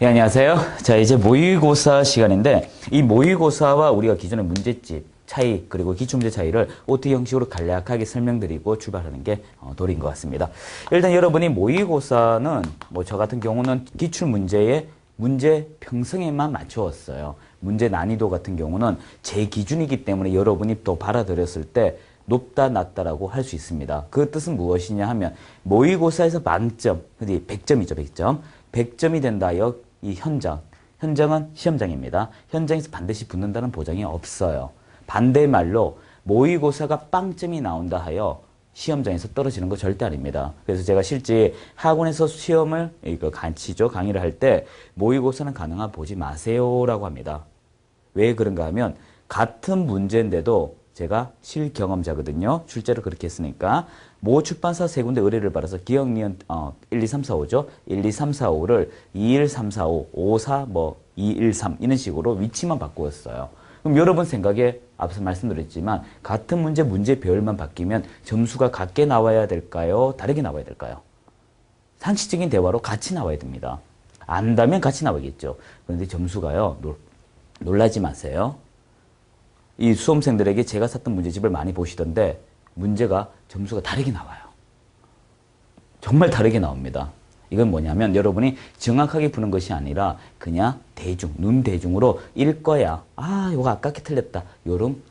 네, 안녕하세요. 자, 이제 모의고사 시간인데, 이 모의고사와 우리가 기존의 문제집 차이, 그리고 기출문제 차이를 OT 형식으로 간략하게 설명드리고 출발하는 게 도리인 것 같습니다. 일단 여러분이 모의고사는, 저 같은 경우는 기출문제의 문제 평성에만 맞추었어요. 문제 난이도 같은 경우는 제 기준이기 때문에 여러분이 또 받아들였을 때 높다, 낮다라고 할 수 있습니다. 그 뜻은 무엇이냐 하면, 모의고사에서 만점, 100점이죠, 100점. 100점이 된다여 이 현장은 시험장입니다. 현장에서 반드시 붙는다는 보장이 없어요. 반대말로 모의고사가 빵점이 나온다 하여 시험장에서 떨어지는 거 절대 아닙니다. 그래서 제가 실제 학원에서 시험을 강의를 할 때 모의고사는 가능한 보지 마세요라고 합니다. 왜 그런가 하면 같은 문제인데도 제가 실경험자거든요. 출제를 그렇게 했으니까 모 출판사 세 군데 의뢰를 받아서 기억, 니은, 1, 2, 3, 4, 5죠. 1, 2, 3, 4, 5를 2, 1, 3, 4, 5, 5, 4, 2, 1, 3 이런 식으로 위치만 바꾸었어요. 그럼 여러분 생각에 앞서 말씀드렸지만 같은 문제 배열만 바뀌면 점수가 같게 나와야 될까요? 다르게 나와야 될까요? 상식적인 대화로 같이 나와야 됩니다. 안다면 같이 나와야겠죠. 그런데 점수가요. 놀라지 마세요. 이 수험생들에게 제가 샀던 문제집을 많이 보시던데 문제가 점수가 다르게 나와요. 정말 다르게 나옵니다. 이건 뭐냐면 여러분이 정확하게 푸는 것이 아니라 그냥 눈 대중으로 읽어야 이거 아깝게 틀렸다. 요런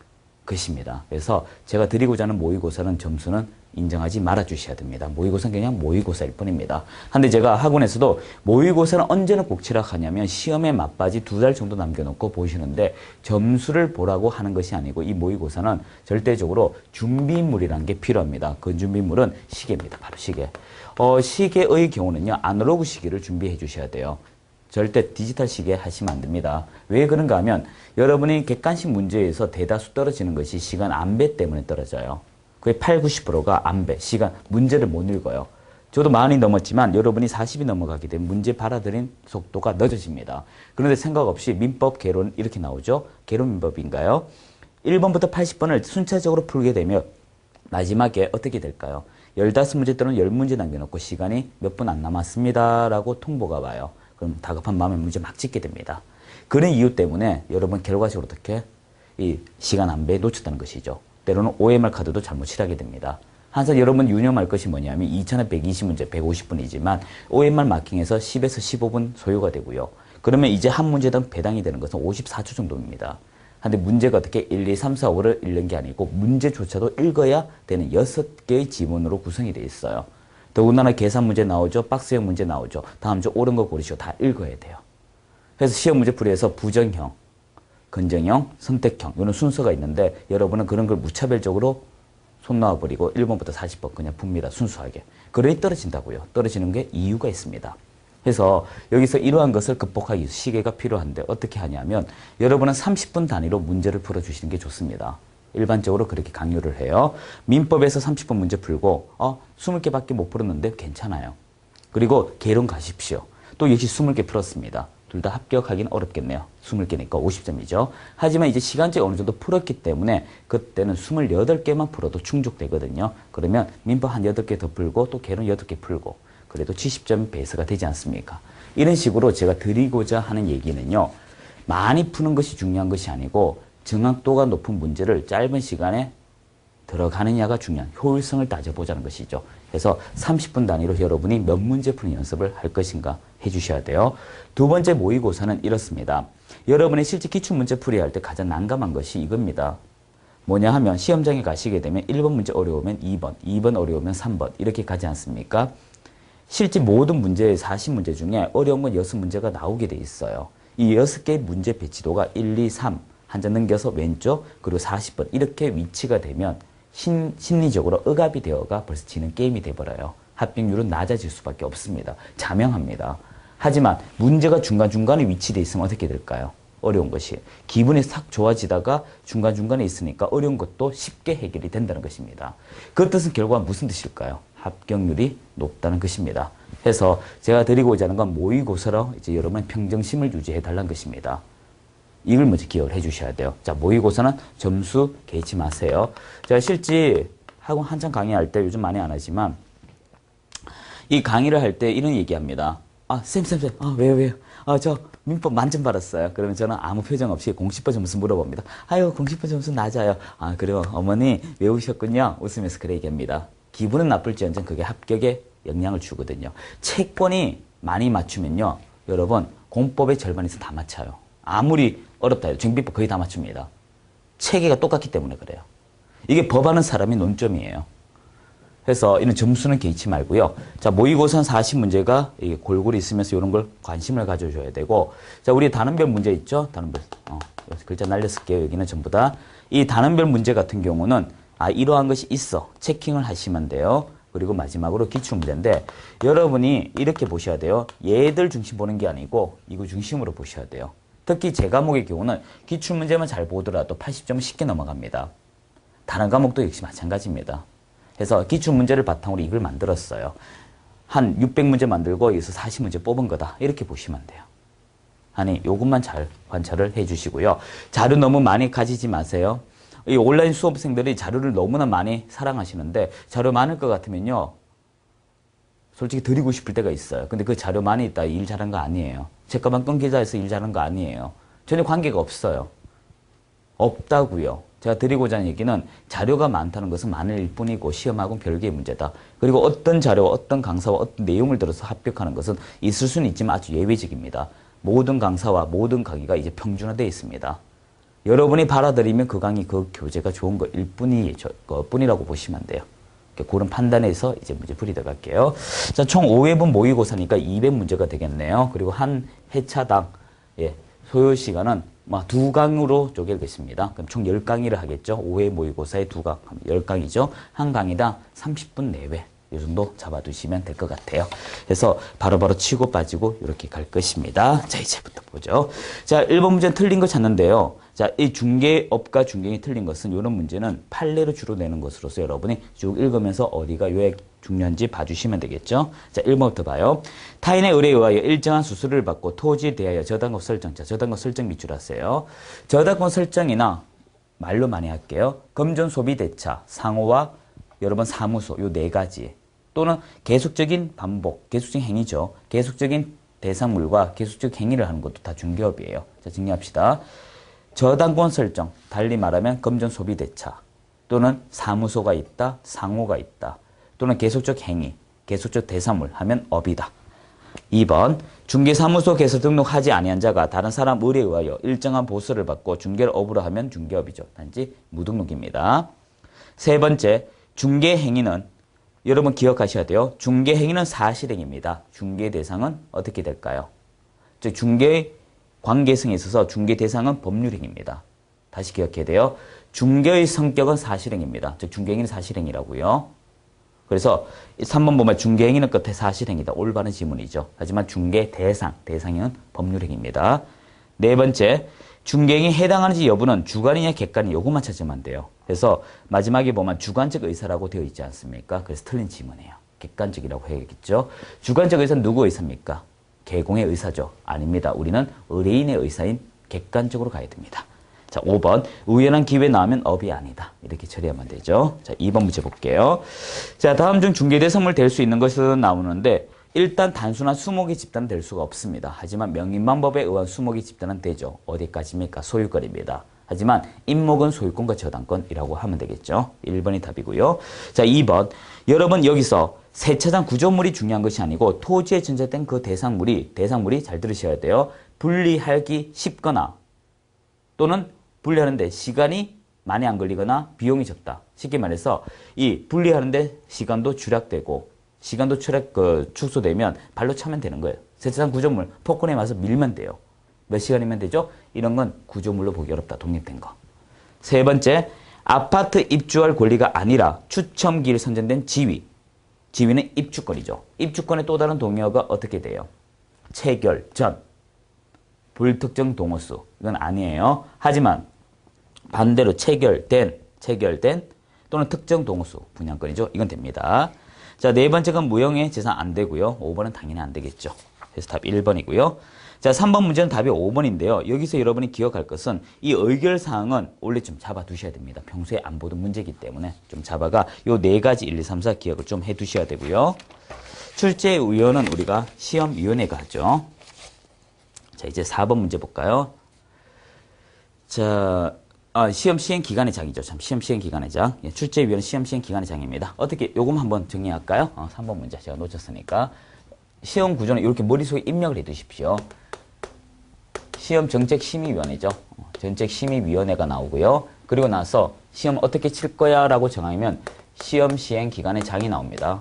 것입니다. 그래서 제가 드리고자 하는 모의고사는 점수는 인정하지 말아 주셔야 됩니다. 모의고사는 그냥 모의고사일 뿐입니다. 한데 제가 학원에서도 모의고사는 언제나 꼭 치락하냐면 시험에 맞바지 2달 정도 남겨놓고 보시는데 점수를 보라고 하는 것이 아니고 이 모의고사는 절대적으로 준비물이라는 게 필요합니다. 그 준비물은 시계입니다. 바로 시계. 시계의 경우는요. 아날로그 시계를 준비해 주셔야 돼요. 절대 디지털 시계 하시면 안 됩니다. 왜 그런가 하면 여러분이 객관식 문제에서 대다수 떨어지는 것이 시간 안배 때문에 떨어져요. 거의 8, 90%가 안배, 시간, 문제를 못 읽어요. 저도 40이 넘었지만 여러분이 40이 넘어가게 되면 문제 받아들인 속도가 늦어집니다. 그런데 생각 없이 민법, 개론 이렇게 나오죠. 개론 민법인가요? 1번부터 80번을 순차적으로 풀게 되면 마지막에 어떻게 될까요? 15문제 또는 10문제 남겨놓고 시간이 몇 분 안 남았습니다. 라고 통보가 와요. 그럼 다급한 마음에 문제 막 짓게 됩니다. 그런 이유 때문에 여러분 결과적으로 어떻게? 이 시간 안배에 놓쳤다는 것이죠. 때로는 OMR 카드도 잘못 칠하게 됩니다. 항상 여러분 유념할 것이 뭐냐면 2120문제 150분이지만 OMR 마킹에서 10에서 15분 소요가 되고요. 그러면 이제 한 문제당 배당이 되는 것은 54초 정도입니다. 근데 문제가 어떻게 1, 2, 3, 4, 5를 읽는 게 아니고 문제조차도 읽어야 되는 6개의 지문으로 구성이 되어 있어요. 더군다나 계산 문제 나오죠. 박스형 문제 나오죠. 다음 주 옳은 거 고르시고 다 읽어야 돼요. 그래서 시험 문제 풀이에서 부정형, 긍정형, 선택형 이런 순서가 있는데 여러분은 그런 걸 무차별적으로 손 놓아버리고 1번부터 40번 그냥 풉니다. 순수하게. 그러니 떨어진다고요. 떨어지는 게 이유가 있습니다. 그래서 여기서 이러한 것을 극복하기 위해서 시계가 필요한데 어떻게 하냐면 여러분은 30분 단위로 문제를 풀어주시는 게 좋습니다. 일반적으로 그렇게 강요를 해요. 민법에서 30분 문제 풀고 20개밖에 못 풀었는데 괜찮아요. 그리고 개론 가십시오. 또 역시 20개 풀었습니다. 둘 다 합격하기는 어렵겠네요. 20개니까 50점이죠. 하지만 이제 시간제 어느 정도 풀었기 때문에 그때는 28개만 풀어도 충족되거든요. 그러면 민법 한 8개 더 풀고 또 개론 8개 풀고 그래도 70점 베이스가 되지 않습니까? 이런 식으로 제가 드리고자 하는 얘기는요. 많이 푸는 것이 중요한 것이 아니고 정확도가 높은 문제를 짧은 시간에 들어가느냐가 중요한 효율성을 따져보자는 것이죠. 그래서 30분 단위로 여러분이 몇 문제 푸는 연습을 할 것인가 해주셔야 돼요. 두 번째 모의고사는 이렇습니다. 여러분이 실제 기출문제 풀이할 때 가장 난감한 것이 이겁니다. 뭐냐 하면 시험장에 가시게 되면 1번 문제 어려우면 2번, 2번 어려우면 3번 이렇게 가지 않습니까? 실제 모든 문제 40문제 중에 어려운 건 6문제가 나오게 돼 있어요. 이 6개의 문제 배치도가 1, 2, 3 한 장 넘겨서 왼쪽 그리고 40번 이렇게 위치가 되면 심리적으로 억압이 되어가 벌써 지는 게임이 돼버려요. 합격률은 낮아질 수밖에 없습니다. 자명합니다. 하지만 문제가 중간중간에 위치되어 있으면 어떻게 될까요? 어려운 것이. 기분이 싹 좋아지다가 중간중간에 있으니까 어려운 것도 쉽게 해결이 된다는 것입니다. 그 뜻은 결과 무슨 뜻일까요? 합격률이 높다는 것입니다. 그래서 제가 드리고자 하는 건 모의고사로 이제 여러분 평정심을 유지해 달라는 것입니다. 이걸 먼저 기억을 해 주셔야 돼요. 자, 모의고사는 점수 개의치 마세요. 제가 실제 학원 한창 강의할 때 요즘 많이 안 하지만 이 강의를 할 때 이런 얘기합니다. 쌤. 왜요? 저 민법 만점 받았어요. 그러면 저는 아무 표정 없이 공시법 점수 물어봅니다. 아유, 공시법 점수 낮아요. 그래요. 어머니 외우셨군요. 웃으면서 그래 얘기합니다. 기분은 나쁠지언정 그게 합격에 영향을 주거든요. 책권이 많이 맞추면요. 여러분, 공법의 절반 이상 다 맞춰요. 아무리 어렵다 해도 정비법 거의 다 맞춥니다. 체계가 똑같기 때문에 그래요. 이게 법하는 사람이 논점이에요. 그래서 이런 점수는 개의치 말고요. 자, 모의고사 40문제가 골고루 있으면서 이런 걸 관심을 가져줘야 되고, 자, 우리 단원별 문제 있죠? 단원별. 글자 날렸을게요. 여기는 전부 다. 이 단원별 문제 같은 경우는, 이러한 것이 있어. 체킹을 하시면 돼요. 그리고 마지막으로 기출문제인데, 여러분이 이렇게 보셔야 돼요. 얘들 중심 보는 게 아니고, 이거 중심으로 보셔야 돼요. 특히 제 과목의 경우는 기출문제만 잘 보더라도 80점은 쉽게 넘어갑니다. 다른 과목도 역시 마찬가지입니다. 그래서 기출문제를 바탕으로 이걸 만들었어요. 한 600문제 만들고 여기서 40문제 뽑은 거다. 이렇게 보시면 돼요. 아니, 요것만 잘 관찰을 해 주시고요. 자료 너무 많이 가지지 마세요. 이 온라인 수업생들이 자료를 너무나 많이 사랑하시는데 자료 많을 것 같으면요. 솔직히 드리고 싶을 때가 있어요. 근데 그 자료 많이 있다 일 잘한 거 아니에요. 책가방 끊기자 해서 일 잘한 거 아니에요. 전혀 관계가 없어요. 없다고요. 제가 드리고자 하는 얘기는 자료가 많다는 것은 많을 뿐이고 시험하고는 별개의 문제다. 그리고 어떤 자료와 어떤 강사와 어떤 내용을 들어서 합격하는 것은 있을 수는 있지만 아주 예외적입니다. 모든 강사와 모든 강의가 이제 평준화되어 있습니다. 여러분이 받아들이면 그 강의, 그 교재가 좋은 거일 뿐이라고 보시면 돼요. 그런 판단에서 이제 문제 풀이 들어갈게요. 자, 총 5회분 모의고사니까 200문제가 되겠네요. 그리고 한 회차당, 소요 시간은 2강으로 쪼개겠습니다. 그럼 총 10강의를 하겠죠. 5회 모의고사에 2강, 10강이죠. 한 강의당 30분 내외. 이 정도 잡아두시면 될 것 같아요. 그래서 바로바로 치고 빠지고 이렇게 갈 것입니다. 자, 이제부터 보죠. 자, 1번 문제는 틀린 거 찾는데요. 자, 이 중개업과 중개인이 틀린 것은 이런 문제는 판례로 주로 내는 것으로서 여러분이 쭉 읽으면서 어디가 왜 중요한지 봐주시면 되겠죠. 자, 1번부터 봐요. 타인의 의뢰에 의하여 일정한 수수료를 받고 토지에 대하여 저당권 설정. 자, 저당권 설정 밑줄 하세요. 저당권 설정이나 말로 많이 할게요. 금전 소비 대차, 상호와 여러분 사무소 요 네 가지 또는 계속적인 반복, 계속적인 행위죠. 계속적인 대상물과 계속적 행위를 하는 것도 다 중개업이에요. 자, 정리합시다. 저당권 설정, 달리 말하면 금전 소비 대차 또는 사무소가 있다, 상호가 있다 또는 계속적 행위, 계속적 대상물 하면 업이다. 2번 중개사무소 개설 등록하지 아니한 자가 다른 사람 의뢰에 의하여 일정한 보수를 받고 중개를 업으로 하면 중개업이죠. 단지 무등록입니다. 세 번째 중개 행위는 여러분 기억하셔야 돼요. 중개 행위는 사실행위입니다. 중개 대상은 어떻게 될까요? 즉 중개의 관계성에 있어서 중개 대상은 법률행위입니다. 다시 기억해야 돼요. 중개의 성격은 사실행위입니다. 즉 중개행위는 사실행위라고요. 그래서 3번 보면 중개행위는 끝에 사실행위다. 올바른 지문이죠. 하지만 중개 대상은 법률행위입니다. 네 번째, 중개행위에 해당하는지 여부는 주관이냐 객관이냐 요것만 찾으면 안 돼요. 그래서 마지막에 보면 주관적 의사라고 되어 있지 않습니까? 그래서 틀린 지문이에요. 객관적이라고 해야겠죠. 주관적 의사는 누구 의사입니까? 개공의 의사죠. 아닙니다. 우리는 의뢰인의 의사인 객관적으로 가야 됩니다. 자, 5번 우연한 기회 나오면 업이 아니다. 이렇게 처리하면 되죠. 자, 2번 문제 볼게요. 자, 다음 중 중개대상물 될 수 있는 것은 나오는데 일단 단순한 수목의 집단은 될 수가 없습니다. 하지만 명인만법에 의한 수목의 집단은 되죠. 어디까지입니까? 소유권입니다. 하지만 임목은 소유권과 저당권이라고 하면 되겠죠. 1번이 답이고요. 자, 2번 여러분 여기서 세차장 구조물이 중요한 것이 아니고 토지에 전제된 그 대상물이 잘 들으셔야 돼요. 분리하기 쉽거나 또는 분리하는데 시간이 많이 안 걸리거나 비용이 적다. 쉽게 말해서 이 분리하는데 시간도 절약되고 시간도 축소되면 발로 차면 되는 거예요. 세차장 구조물 폭군에 와서 밀면 돼요. 몇 시간이면 되죠? 이런 건 구조물로 보기 어렵다. 독립된 거. 세 번째, 아파트 입주할 권리가 아니라 추첨기일 선정된 지위. 지위는 입주권이죠. 입주권의 또 다른 동의어가 어떻게 돼요? 체결 전. 불특정 동호수. 이건 아니에요. 하지만 반대로 체결된 또는 특정 동호수 분양권이죠. 이건 됩니다. 자, 네 번째가 무형의 재산 안 되고요. 5번은 당연히 안 되겠죠. 그래서 답 1번이고요. 자, 3번 문제는 답이 5번인데요. 여기서 여러분이 기억할 것은 이 의결사항은 원래 좀 잡아두셔야 됩니다. 평소에 안 보던 문제이기 때문에 좀 잡아가 요 네 가지 1, 2, 3, 4 기억을 좀 해두셔야 되고요. 출제위원은 우리가 시험위원회가 하죠. 자, 이제 4번 문제 볼까요? 자, 시험 시행 기간의 장이죠. 참, 시험 시행 기간의 장. 예, 출제위원은 시험 시행 기간의 장입니다. 어떻게, 요금 한번 정리할까요? 3번 문제 제가 놓쳤으니까. 시험 구조는 이렇게 머릿속에 입력을 해 두십시오. 시험 정책심의위원회죠. 정책심의위원회가 나오고요. 그리고 나서 시험 어떻게 칠 거야 라고 정하면 시험 시행 기간의 장이 나옵니다.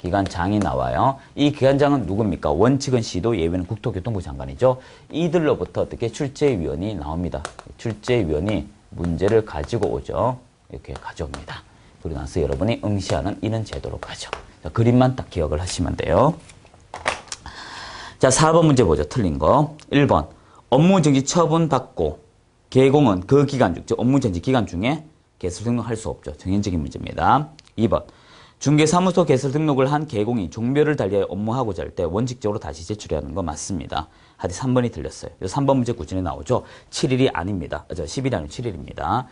기간장이 나와요. 이 기간장은 누굽니까? 원칙은 시도, 예외는 국토교통부 장관이죠. 이들로부터 어떻게 출제위원이 나옵니다. 출제위원이 문제를 가지고 오죠. 이렇게 가져옵니다. 그리고 나서 여러분이 응시하는 이런 제도로 가죠. 자, 그림만 딱 기억을 하시면 돼요. 자, 4번 문제 보죠. 틀린 거. 1번. 업무정지 처분받고 개공은 그 기간 중, 즉 업무정지 기간 중에 개설 등록할 수 없죠. 정형적인 문제입니다. 2번. 중개사무소 개설 등록을 한 개공이 종별을 달리하여 업무하고자 할 때 원칙적으로 다시 제출해야 하는 거 맞습니다. 하디 3번이 틀렸어요. 3번 문제 구준에 나오죠. 7일이 아닙니다. 10일이 아니고 7일입니다.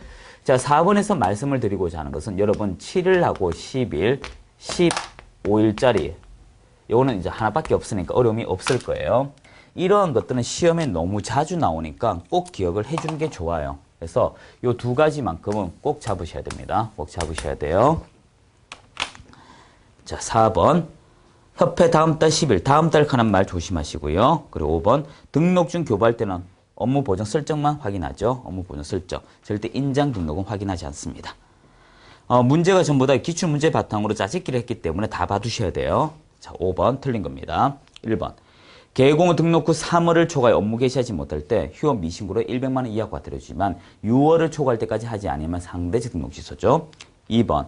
자, 4번에서 말씀을 드리고자 하는 것은 여러분 7일하고 10일, 15일짜리 요거는 이제 하나밖에 없으니까 어려움이 없을 거예요. 이러한 것들은 시험에 너무 자주 나오니까 꼭 기억을 해주는 게 좋아요. 그래서 요 두 가지만큼은 꼭 잡으셔야 됩니다. 꼭 잡으셔야 돼요. 자, 4번. 협회 다음 달 10일, 다음 달 하는 말 조심하시고요. 그리고 5번. 등록 중 교부할 때는 업무 보정 설정만 확인하죠. 업무 보정 설정. 절대 인장 등록은 확인하지 않습니다. 문제가 전부 다 기출문제 바탕으로 짜집기를 했기 때문에 다 봐두셔야 돼요. 자, 5번 틀린 겁니다. 1번. 개공은 등록 후 3월을 초과해 업무 개시하지 못할 때 휴업 미신고로 100만 원 이하 과태료지만 6월을 초과할 때까지 하지 않으면 상대적 등록 취소죠. 2번.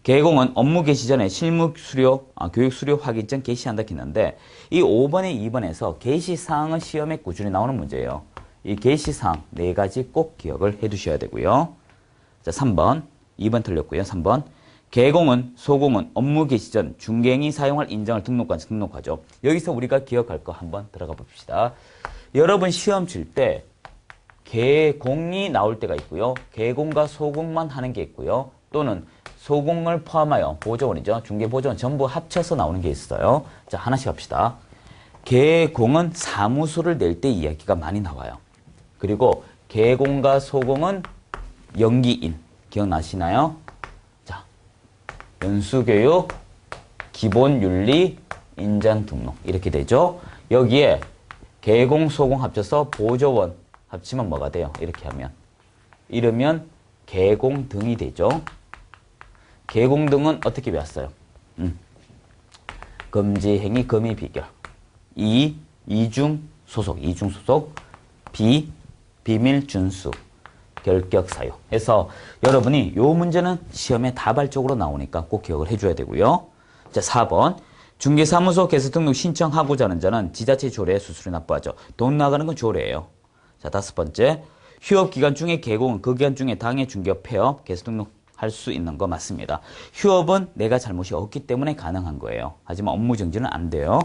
개공은 업무 개시 전에 실무 수료, 교육 수료 확인증 개시한다 했는데 이 5번에 2번에서 개시사항은 시험에 꾸준히 나오는 문제예요. 이 개시사항 4가지 꼭 기억을 해 두셔야 되고요. 자, 3번. 2번 틀렸고요. 3번. 개공은 소공은 업무 개시 전 중개인이 사용할 인장을 등록관청 등록하죠. 여기서 우리가 기억할 거 한번 들어가 봅시다. 여러분 시험 칠 때 개공이 나올 때가 있고요. 개공과 소공만 하는 게 있고요. 또는 소공을 포함하여 보조원이죠. 중개보조원 전부 합쳐서 나오는 게 있어요. 자, 하나씩 합시다. 개공은 사무소를 낼 때 이야기가 많이 나와요. 그리고 개공과 소공은 연기인. 기억나시나요? 자, 연수교육, 기본윤리, 인장등록 이렇게 되죠. 여기에 개공, 소공 합쳐서 보조원 합치면 뭐가 돼요? 이렇게 하면. 이러면 개공등이 되죠. 개공등은 어떻게 배웠어요? 금지행위, 금의비결. 이중 소속, 비밀 준수, 결격 사유. 해서 여러분이 요 문제는 시험에 다발적으로 나오니까 꼭 기억을 해줘야 되고요. 자, 4번. 중개사무소 개설 등록 신청하고자 하는 자는 지자체 조례에 수수료 납부하죠. 돈 나가는 건 조례예요. 자, 5번째. 휴업 기간 중에 개공은 그 기간 중에 당해 중개업 폐업 개설 등록 할 수 있는 거 맞습니다. 휴업은 내가 잘못이 없기 때문에 가능한 거예요. 하지만 업무 정지는 안 돼요.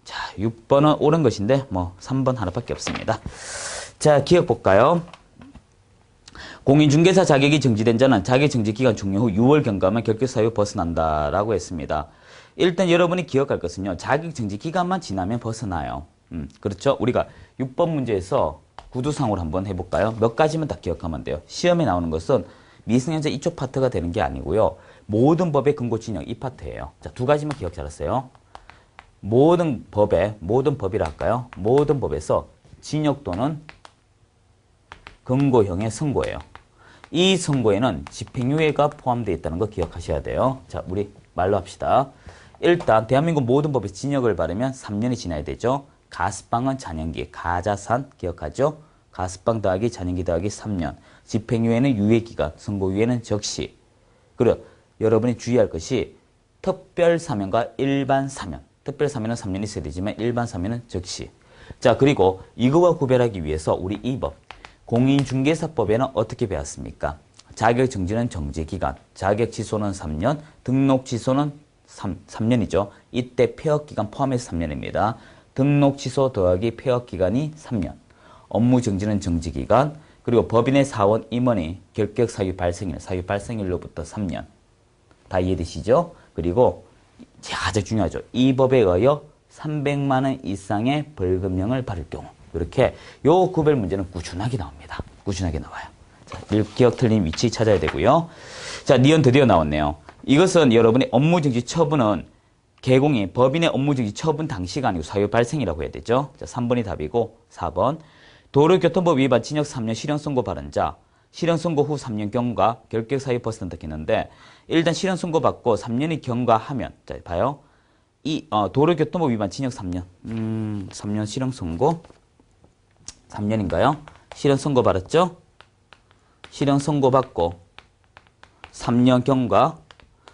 자, 6번은 옳은 것인데 뭐 3번 하나밖에 없습니다. 자, 기억 볼까요? 공인중개사 자격이 정지된 자는 자격정지 기간 종료 후 6월 경과하면 결격 사유 벗어난다라고 했습니다. 일단 여러분이 기억할 것은요. 자격정지 기간만 지나면 벗어나요. 그렇죠? 우리가 6번 문제에서 구두상으로 한번 해볼까요? 몇 가지만 다 기억하면 돼요. 시험에 나오는 것은 미성년자 이쪽 파트가 되는 게 아니고요. 모든 법의 근거 진영 이 파트예요. 자, 2가지만 기억 잘하세요. 모든 법이라 할까요? 모든 법에서 징역도는 근거형의 선고예요. 이 선고에는 집행유예가 포함되어 있다는 거 기억하셔야 돼요. 자, 우리 말로 합시다. 일단 대한민국 모든 법에 징역을 바르면 3년이 지나야 되죠. 가스방은 잔연기, 가자산 기억하죠? 가스방 더하기 잔연기 더하기 3년. 집행유예는 유예기간, 선고유예는 적시. 그리고 여러분이 주의할 것이 특별사면과 일반사면. 특별사면은 3년이 있어야 되지만 일반사면은 적시. 자, 그리고 이거와 구별하기 위해서 우리 이 법, 공인중개사법에는 어떻게 배웠습니까? 자격정지는 정지기간, 자격취소는 3년, 등록취소는 3년이죠. 이때 폐업기간 포함해서 3년입니다. 등록취소 더하기 폐업기간이 3년. 업무정지는 정지기간, 그리고 법인의 사원 임원이 결격 사유 발생일로부터 3년. 다 이해되시죠? 그리고 가장 중요하죠. 이 법에 의하여 300만 원 이상의 벌금형을 받을 경우. 이렇게 요 구별 문제는 꾸준하게 나옵니다. 꾸준하게 나와요. 자, 기억 틀린 위치 찾아야 되고요. 자, 니은 드디어 나왔네요. 이것은 여러분의 업무정지 처분은 개공이 법인의 업무정지 처분 당시가 아니고 사유 발생이라고 해야 되죠. 자, 3번이 답이고 4번 도로교통법 위반 징역 3년 실형 선고 받은 자 실형 선고 후 3년 경과 결격 사유 벗어난다 했는데 일단 실형 선고 받고 3년이 경과하면 자 봐요. 이 도로교통법 위반 징역 3년 3년 실형 선고 3년인가요? 실형 선고 받았죠? 실형 선고 받고 3년 경과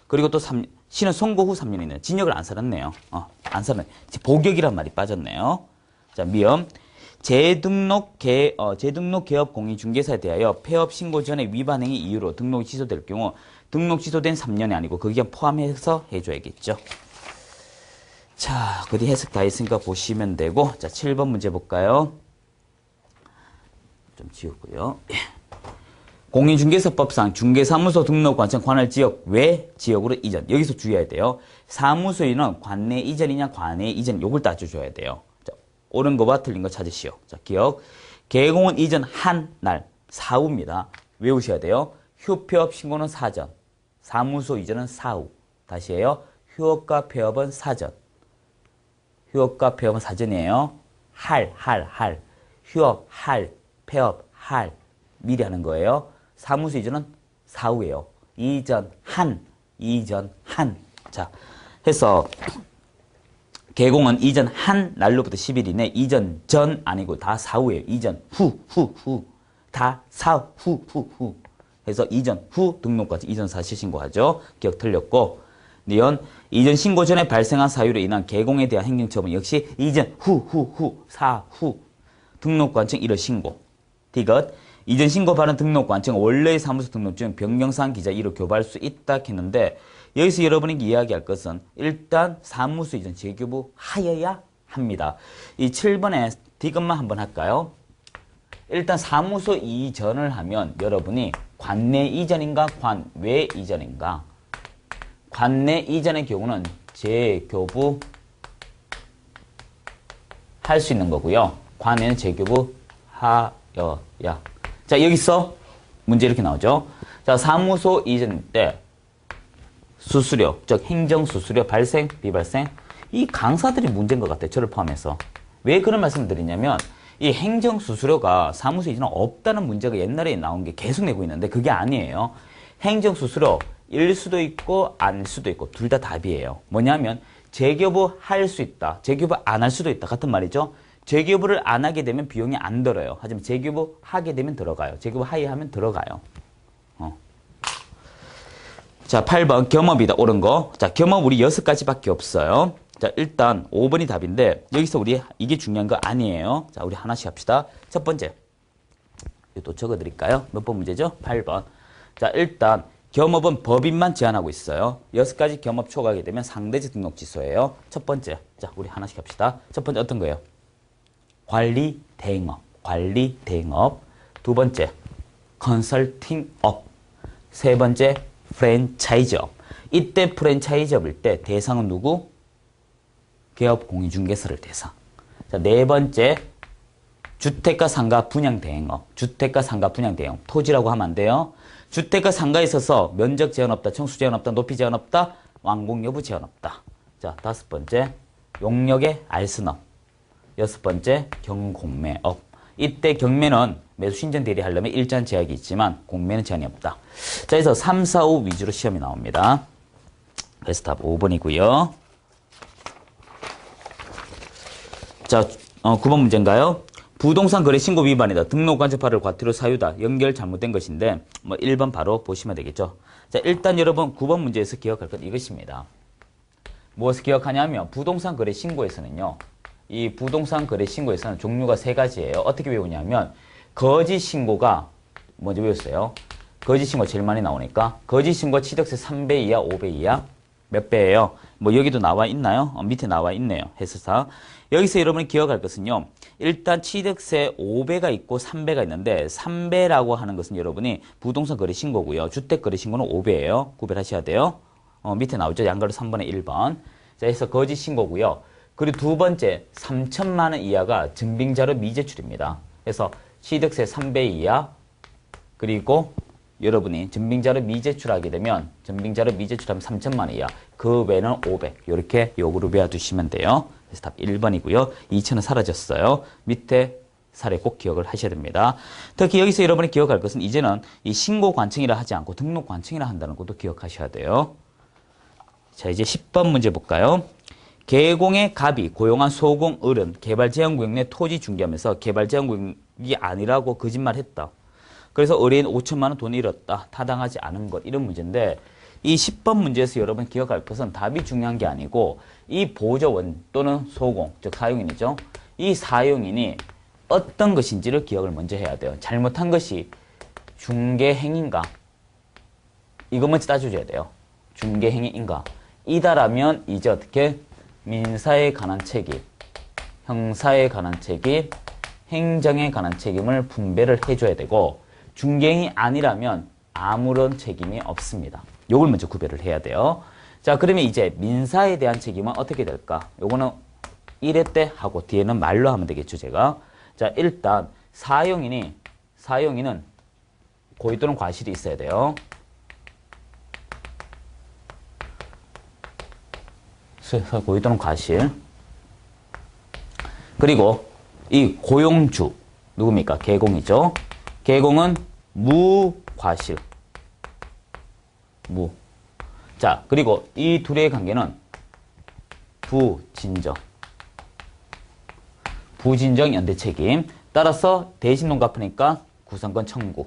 그리고 또 실형 선고 후 3년이네요. 징역을 안 살았네요. 안 살았네. 복역이란 말이 빠졌네요. 자, 미음. 재등록 개업 공인중개사에 대하여 폐업 신고 전에 위반 행위 이유로 등록이 취소될 경우 등록 취소된 3년이 아니고 그 기간 포함해서 해줘야겠죠. 자, 그 뒤 해석 다 했으니까 보시면 되고 자, 7번 문제 볼까요? 좀 지우고요. 공인중개사법상 중개사무소 등록 관청 관할 지역 외 지역으로 이전. 여기서 주의해야 돼요. 사무소인은 관내 이전이냐 관내 이전 요걸 따져줘야 돼요. 자, 옳은 거와 틀린 거 찾으시오. 자, 기억. 개공은 이전한 날 사후입니다. 외우셔야 돼요. 휴폐업 신고는 사전. 사무소 이전은 사후. 다시 해요. 휴업과 폐업은 사전. 휴업과 폐업은 사전이에요. 할. 휴업, 할. 폐업, 할. 미리 하는 거예요. 사무소 이전은 사후예요. 이전, 한. 자, 해서 개공은 이전 한 날로부터 10일 이내 이전 전 아니고 다 사후예요. 이전 후. 다 사후. 해서 이전 후 등록까지 이전 사실 신고하죠. 기억 틀렸고. 니은 이전 신고 전에 발생한 사유로 인한 개공에 대한 행정처분 역시 이전 사후 등록관청 1월 신고. 디귿 이전 신고 받은 등록관청 원래의 사무소 등록증 변경사항 기자 1호 교부할 수 있다 했는데 여기서 여러분이 이야기할 것은 일단 사무소 이전 재교부 하여야 합니다. 이 7번에 디귿만 한번 할까요? 일단 사무소 이전을 하면 여러분이 관내 이전인가 관외 이전인가 관내 이전의 경우는 재교부 할 수 있는 거고요. 관내는 재교부 하여야. 자, 여기서 문제 이렇게 나오죠. 자, 사무소 이전 때 수수료, 즉 행정수수료 발생, 비발생. 이 강사들이 문제인 것 같아요. 저를 포함해서. 왜 그런 말씀을 드리냐면 이 행정수수료가 사무소 이전은 없다는 문제가 옛날에 나온 게 계속 내고 있는데 그게 아니에요. 행정수수료 일 수도 있고 아닐 수도 있고 둘 다 답이에요. 뭐냐면 재교부 할 수 있다. 재교부 안 할 수도 있다. 같은 말이죠. 재교부를 안 하게 되면 비용이 안 들어요. 하지만 재교부 하게 되면 들어가요. 재교부 하회하면 들어가요. 자, 8번 겸업이다. 옳은 거. 자, 겸업 우리 6가지밖에 없어요. 자, 일단 5번이 답인데 여기서 우리 이게 중요한 거 아니에요. 자, 우리 하나씩 합시다. 첫 번째. 또 적어드릴까요? 몇 번 문제죠? 8번. 자, 일단 겸업은 법인만 제한하고 있어요. 6가지 겸업 초과하게 되면 상대적 등록 취소예요. 첫 번째. 자, 우리 하나씩 합시다. 첫 번째 어떤 거예요? 관리 대행업. 관리 대행업. 두 번째. 컨설팅업. 세 번째. 프랜차이즈업. 이때 프랜차이즈업일 때 대상은 누구? 개업 공인중개사를 대상. 자, 네 번째. 주택가 상가 분양 대행업. 주택가 상가 분양 대행업. 토지라고 하면 안 돼요. 주택가 상가에 있어서 면적 제한 없다, 청수 제한 없다, 높이 제한 없다, 완공 여부 제한 없다. 자, 다섯 번째. 용역의 알선업. 여섯 번째. 경공매업. 이때 경매는 매수 신전 대리하려면 일자한 제약이 있지만 공매는 제한이 없다. 자, 그래서 3, 4, 5 위주로 시험이 나옵니다. 그래서 답 5번이고요. 자, 9번 문제인가요? 부동산 거래 신고 위반이다. 등록관청파를 과태료 사유다. 연결 잘못된 것인데 뭐 1번 바로 보시면 되겠죠. 자, 일단 여러분 9번 문제에서 기억할 건 이것입니다. 무엇을 기억하냐면 부동산 거래 신고에서는요. 이 부동산 거래 신고에서는 종류가 3가지예요. 어떻게 외우냐면 거짓 신고가 먼저 외웠어요. 거짓 신고 제일 많이 나오니까 거짓 신고 취득세 3배 이하, 5배 이하 몇 배예요? 뭐 여기도 나와 있나요? 밑에 나와 있네요. 해설사. 여기서 여러분이 기억할 것은요. 일단 취득세 5배가 있고 3배가 있는데 3배라고 하는 것은 여러분이 부동산 거래 신고고요. 주택 거래 신고는 5배예요. 구별하셔야 돼요. 밑에 나오죠. 양가로 3번에 1번. 자, 해서 거짓 신고고요. 그리고 두 번째, 3천만 원 이하가 증빙자료 미제출입니다. 그래서 취득세 3배 이하, 그리고 여러분이 증빙자료 미제출하게 되면, 증빙자료 미제출하면 3천만 원 이하, 그 외에는 500. 이렇게 요구를 외워두시면 돼요. 그래서 답 1번이고요. 2천은 사라졌어요. 밑에 사례 꼭 기억을 하셔야 됩니다. 특히 여기서 여러분이 기억할 것은 이제는 이 신고 관청이라 하지 않고 등록 관청이라 한다는 것도 기억하셔야 돼요. 자, 이제 10번 문제 볼까요? 개공의 갑이 고용한 소공 을은 개발제한구역 내 토지 중개하면서 개발제한구역이 아니라고 거짓말했다. 그래서 의뢰인 5천만 원 돈 잃었다. 타당하지 않은 것. 이런 문제인데 이 10번 문제에서 여러분 기억할 것은 답이 중요한 게 아니고 이 보조원 또는 소공, 즉 사용인이죠. 이 사용인이 어떤 것인지를 기억을 먼저 해야 돼요. 잘못한 것이 중개행위인가? 이거 먼저 따져줘야 돼요. 중개행위인가? 이다라면 이제 어떻게? 민사에 관한 책임, 형사에 관한 책임, 행정에 관한 책임을 분배를 해줘야 되고 중개행위 아니라면 아무런 책임이 없습니다. 요걸 먼저 구별을 해야 돼요. 자, 그러면 이제 민사에 대한 책임은 어떻게 될까? 요거는 1회 때 하고 뒤에는 말로 하면 되겠죠, 제가. 자, 일단 사용인은 고의 또는 과실이 있어야 돼요. 고의 또는 과실. 그리고 이 고용주 누굽니까? 개공이죠. 개공은 무과실. 무. 자, 그리고 이 둘의 관계는 부진정. 부진정 연대 책임. 따라서 대신 돈 갚으니까 구상권 청구.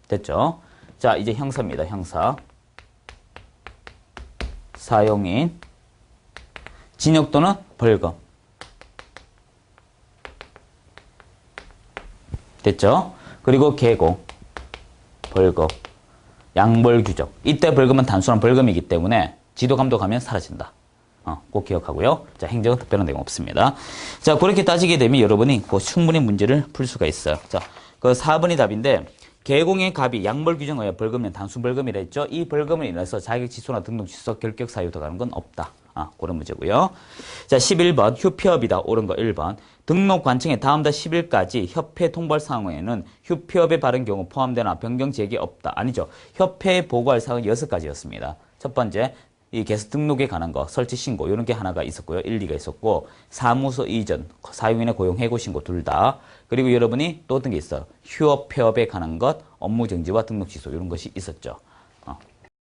됐죠? 자, 이제 형사입니다. 형사. 사용인. 징역 또는 벌금. 됐죠? 그리고 개공. 벌금. 양벌 규정. 이때 벌금은 단순한 벌금이기 때문에 지도 감독하면 사라진다. 꼭 기억하고요. 자, 행정은 특별한 내용 없습니다. 자, 그렇게 따지게 되면 여러분이 충분히 문제를 풀 수가 있어요. 자, 그 4번이 답인데 개공의 갑이 양벌 규정에 의해 벌금은 단순 벌금이라 했죠. 이 벌금을 인해서 자격 취소나 등록 취소, 결격 사유 더 가는 건 없다. 그런 문제고요. 자, 11번 휴폐업이다. 옳은 거 1번. 등록 관청에 다음 달 10일까지 협회 통보할 사항에는 휴폐업에 바른 경우 포함되나 변경 제기 없다. 아니죠. 협회에 보고할 사항은 6가지였습니다. 첫 번째, 이 개수 등록에 관한 거, 설치 신고 이런 게 하나가 있었고요. 1, 2가 있었고 사무소 이전, 사용인의 고용 해고 신고 둘 다. 그리고 여러분이 또 어떤 게 있어요. 휴업 폐업에 관한 것, 업무 정지와 등록 취소 이런 것이 있었죠.